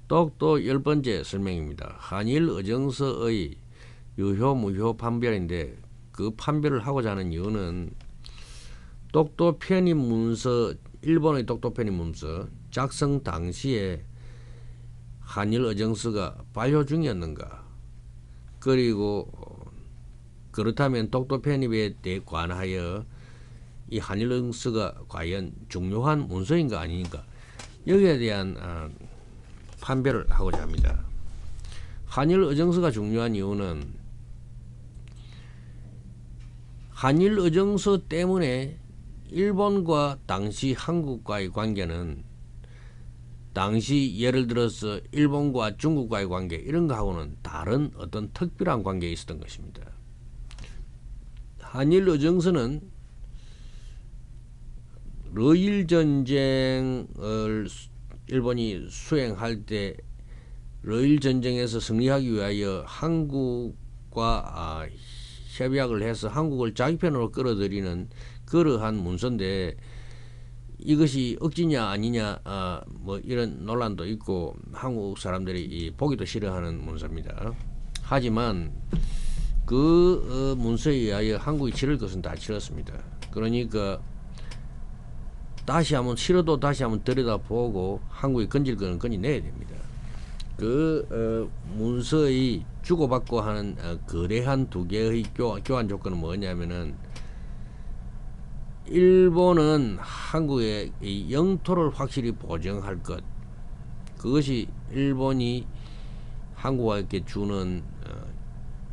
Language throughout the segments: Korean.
똑똑 10번째 설명입니다. 한일 의정서의 유효 무효 판별인데 그 판별을 하고자 하는 이유는 똑똑 편입 문서, 일본의 똑똑 편입 문서 작성 당시에 한일 의정서가 발효 중이었는가, 그리고 그렇다면 똑똑 편입에 대해 관하여 이 한일 의정서가 과연 중요한 문서인가 아닌가, 여기에 대한 판별을 하고자 합니다. 한일 의정서가 중요한 이유는 한일 의정서 때문에 일본과 당시 한국과의 관계는 당시 예를 들어서 일본과 중국과의 관계 이런 거하고는 다른 어떤 특별한 관계에 있었던 것입니다. 한일 의정서는 러일 전쟁을 일본이 수행할 때 러일 전쟁에서 승리하기 위하여 한국과 협약을 해서 한국을 자기 편으로 끌어들이는 그러한 문서인데, 이것이 억지냐 아니냐 뭐 이런 논란도 있고 한국 사람들이 보기도 싫어하는 문서입니다. 하지만 그 문서에 의하여 한국이 치를 것은 다 치렀습니다. 그러니까 다시 한번 싫어도 다시 한번 들여다보고 한국이 건질 거는 건져내야 됩니다. 그 문서의 주고받고 하는 거대한 두 개의 교환 조건은 뭐냐면은, 일본은 한국의 이 영토를 확실히 보정할 것, 그것이 일본이 한국에게 주는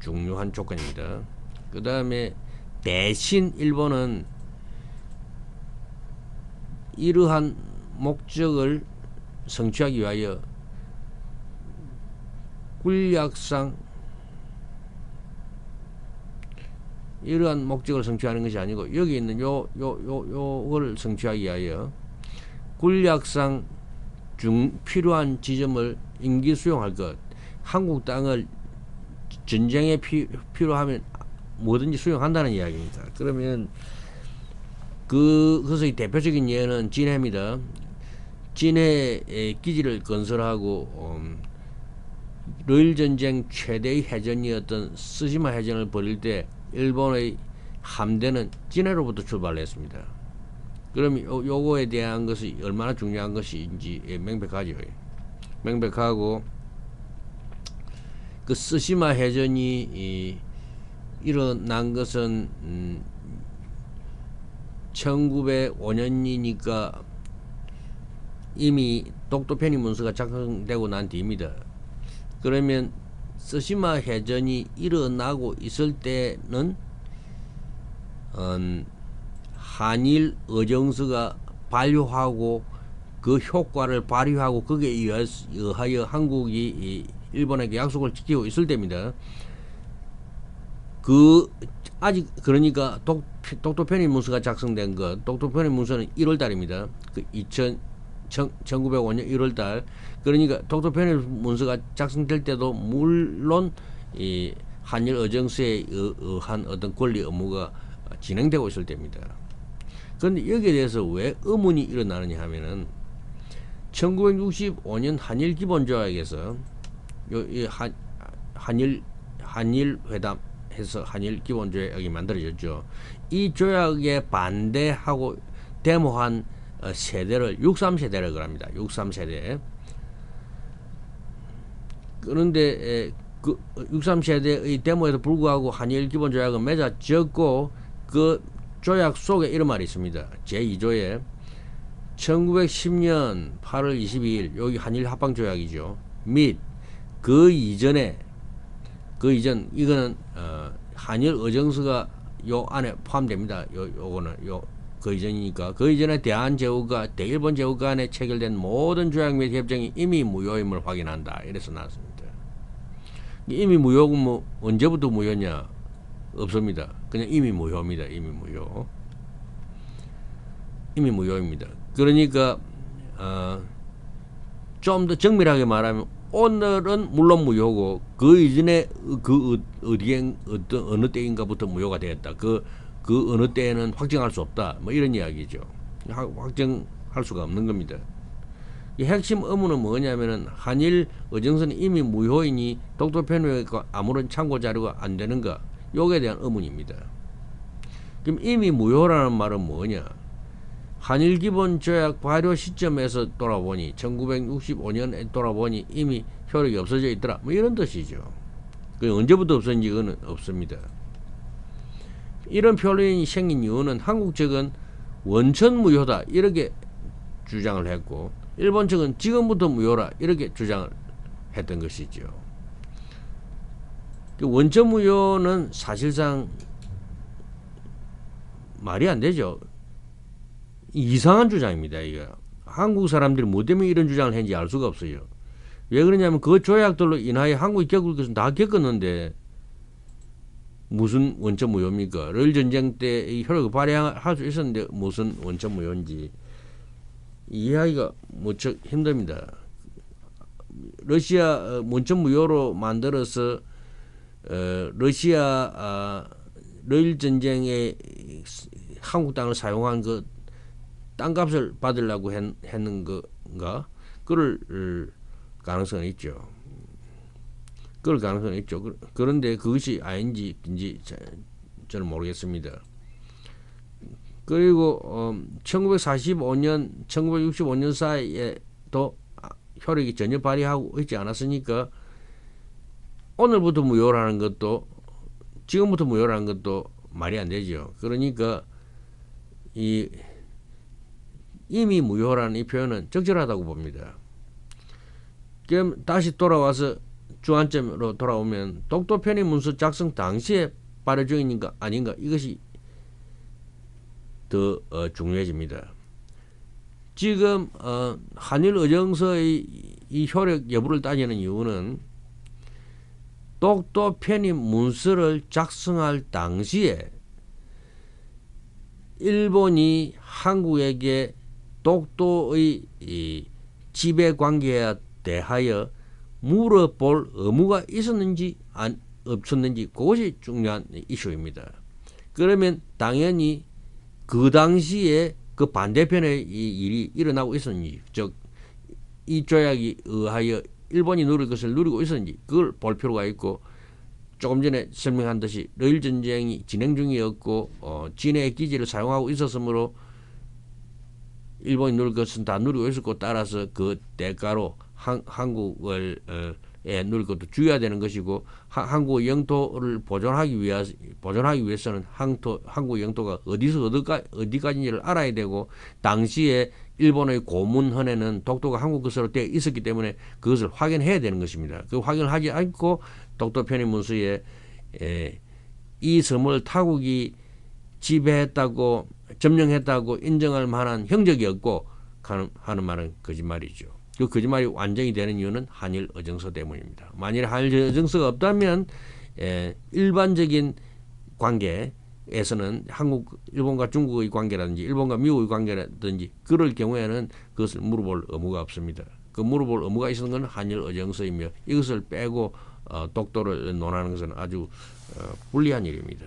중요한 조건입니다. 그 다음에 대신 일본은 이러한 목적을 성취하기 위하여 군략상 이러한 목적을 성취하는 것이 아니고, 여기 있는 요걸 성취하기 위하여 군략상 필요한 지점을 임기 수용할 것, 한국 땅을 전쟁에 필요하면 뭐든지 수용한다는 이야기입니다. 그러면 그것의 대표적인 예는 진해입니다. 진해에 기지를 건설하고 러일 전쟁 최대의 해전이었던 스시마 해전을 벌일 때 일본의 함대는 진해로부터 출발했습니다. 그럼 요거에 대한 것이 얼마나 중요한 것인지 명백하죠. 명백하고, 그 스시마 해전이 일어난 것은 1905년이니까 이미 똑똑 편입 문서가 작성되고 난 뒤입니다. 그러면 스시마 해전이 일어나고 있을 때는 한일 의정서가 발효하고 그 효과를 발휘하고 거기에 의하여 한국이 일본에게 약속을 지키고 있을 때입니다. 아직 그러니까 똑똑 편입 문서가 작성된 것, 똑똑 편입 문서는 1월달입니다. 1905년 1월달. 그러니까 똑똑 편입 문서가 작성될 때도 물론 이 한일 의정서에 의한 어떤 권리 의무가 진행되고 있을 때입니다. 그런데 여기에 대해서 왜 의문이 일어나느냐 하면은, 1965년 한일 기본조약에서 한일 회담 해서 한일 기본조약이 만들어졌죠. 이 조약에 반대하고 데모한 세대를 63세대라고 합니다. 63세대. 그런데 그 63세대의 데모에도 불구하고 한일 기본조약은 맺어졌고, 그 조약 속에 이런 말이 있습니다. 제2조에 1910년 8월 22일 여기 한일 합방조약이죠. 및 그 이전 이거는 한일 의정서가 요 안에 포함됩니다. 요거는 그 이전이니까, 그 이전에 대일본 제국 간에 체결된 모든 조약 및 협정이 이미 무효임을 확인한다. 이래서 나왔습니다. 이미 무효는 뭐 언제부터 무효냐? 없습니다. 그냥 이미 무효입니다. 이미 무효입니다. 그러니까 좀 더 정밀하게 말하면, 오늘은 물론 무효고 그 이전에 어느 때인가부터 무효가 되었다. 그 어느 때에는 확정할 수 없다. 뭐 이런 이야기죠. 확정할 수가 없는 겁니다. 이 핵심 의무는 뭐냐면은 한일 의정서는 이미 무효이니 독도 편입에 아무런 참고 자료가 안 되는가, 요에 대한 의문입니다. 그럼 이미 무효라는 말은 뭐냐? 한일 기본 조약 발효 시점에서 돌아보니 1965년에 돌아보니 이미 효력이 없어져 있더라, 뭐 이런 뜻이죠. 그 언제부터 없었는지 그건 없습니다. 이런 표현이 생긴 이유는 한국 측은 원천 무효다 이렇게 주장을 했고, 일본 측은 지금부터 무효라 이렇게 주장을 했던 것이죠. 원천 무효는 사실상 말이 안 되죠. 이상한 주장입니다. 이거 한국 사람들이 뭐 때문에 이런 주장을 했는지 알 수가 없어요. 왜 그러냐면 그 조약들로 인하여 한국이 겪을 것은 다 겪었는데 무슨 원천 무효입니까? 러일 전쟁 때 이 효력을 발휘할 수 있었는데 무슨 원천 무효인지 이해하기가 무척 힘듭니다. 러시아 원천 무효로 만들어서 러시아 러일 전쟁에 한국 땅을 사용한 그 땅값을 받으려고 했는 건가? 그럴 가능성은 있죠. 그럴 가능성은 있죠. 그런데 그것이 아닌지 저는 모르겠습니다. 그리고 1945년, 1965년 사이에도 효력이 전혀 발휘하고 있지 않았으니까 오늘부터 무효라는 것도, 지금부터 무효라는 것도 말이 안 되죠. 그러니까 이미 무효라는 이 표현은 적절하다고 봅니다. 그럼 다시 돌아와서 주안점으로 돌아오면 독도 편입 문서 작성 당시에 발효 중인가 아닌가, 이것이 더 중요해집니다. 지금 한일 의정서의 이 효력 여부를 따지는 이유는 독도 편입 문서를 작성할 당시에 일본이 한국에게 독도의 지배 관계에 대하여 물어볼 의무가 있었는지 없었는지, 그것이 중요한 이슈입니다. 그러면 당연히 그 당시에 그 반대편의 이 일이 일어나고 있었는지, 즉 이 조약에 의하여 일본이 누릴 것을 누리고 있었는지 그걸 볼 필요가 있고, 조금 전에 설명한 듯이 러일 전쟁이 진행 중이었고 진해의 기지를 사용하고 있었으므로 일본이 누릴 것은 다 누리고 있었고, 따라서 그 대가로 한국을 누릴 것도 주의해야 되는 것이고, 한국의 영토를 보존하기 위해서는 한국 영토가 어디서 어디까지인지를 알아야 되고, 당시에 일본의 고문헌에는 독도가 한국 것으로 되어 있었기 때문에 그것을 확인해야 되는 것입니다. 그 확인을 하지 않고 독도 편입 문서에 이 섬을 타국이 지배했다고 점령했다고 인정할 만한 형적이 없고 하는 말은 거짓말이죠. 그 거짓말이 완전히 되는 이유는 한일 의정서 때문입니다. 만일 한일 의정서가 없다면 일반적인 관계에서는 일본과 중국의 관계라든지 일본과 미국의 관계라든지 그럴 경우에는 그것을 물어볼 의무가 없습니다. 그 물어볼 의무가 있는 것은 한일 의정서이며, 이것을 빼고 독도를 논하는 것은 아주 불리한 일입니다.